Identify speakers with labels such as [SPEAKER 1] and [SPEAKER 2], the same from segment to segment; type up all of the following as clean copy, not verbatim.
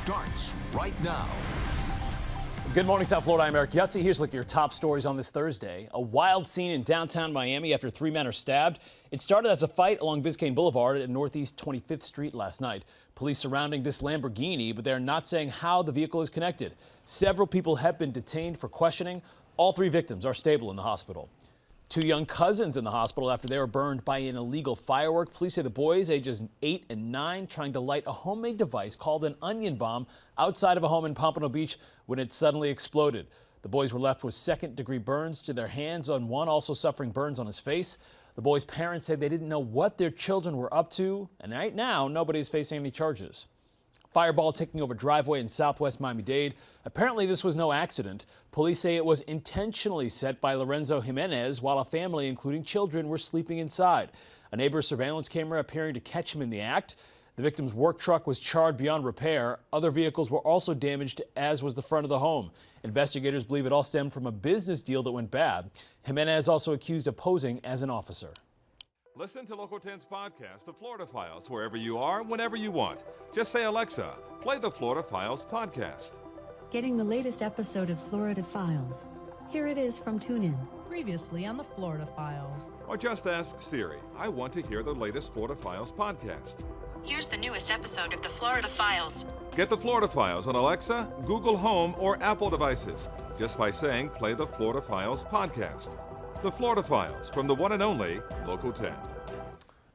[SPEAKER 1] starts right now.
[SPEAKER 2] Good morning, South Florida. I'm Eric Yutzi. Here's a look at your top stories on this Thursday. A wild scene in downtown Miami after 3 men are stabbed. It started as a fight along Biscayne Boulevard at Northeast 25th Street last night. Police surrounding this Lamborghini, but they're not saying how the vehicle is connected. Several people have been detained for questioning. All 3 victims are stable in the hospital. 2 young cousins in the hospital after they were burned by an illegal firework. Police say the boys, ages 8 and 9, trying to light a homemade device called an onion bomb outside of a home in Pompano Beach when it suddenly exploded. The boys were left with second-degree burns to their hands, on one also suffering burns on his face. The boys' parents say they didn't know what their children were up to, and right now, nobody's facing any charges. Fireball taking over driveway in southwest Miami-Dade. Apparently, this was no accident. Police say it was intentionally set by Lorenzo Jimenez while a family, including children, were sleeping inside. A neighbor's surveillance camera appearing to catch him in the act. The victim's work truck was charred beyond repair. Other vehicles were also damaged, as was the front of the home. Investigators believe it all stemmed from a business deal that went bad. Jimenez also accused of posing as an officer.
[SPEAKER 3] Listen to Local 10's podcast, The Florida Files, wherever you are, whenever you want. Just say, Alexa, play the Florida Files podcast.
[SPEAKER 4] Getting the latest episode of Florida Files. Here it is from TuneIn.
[SPEAKER 5] Previously on the Florida Files.
[SPEAKER 3] Or just ask Siri, I want to hear the latest Florida Files podcast.
[SPEAKER 6] Here's the newest episode of the Florida Files.
[SPEAKER 3] Get the Florida Files on Alexa, Google Home, or Apple devices just by saying play the Florida Files podcast. The Florida Files from the one and only Local 10.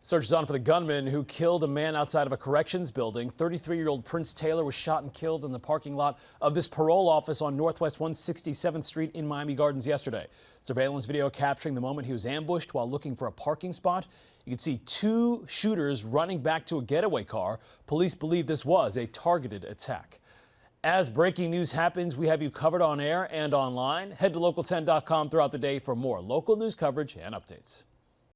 [SPEAKER 2] Search is on for the gunman who killed a man outside of a corrections building. 33-year-old Prince Taylor was shot and killed in the parking lot of this parole office on Northwest 167th Street in Miami Gardens yesterday. Surveillance video capturing the moment he was ambushed while looking for a parking spot. You can see 2 shooters running back to a getaway car. Police believe this was a targeted attack. As breaking news happens, we have you covered on air and online. Head to local10.com throughout the day for more local news coverage and updates.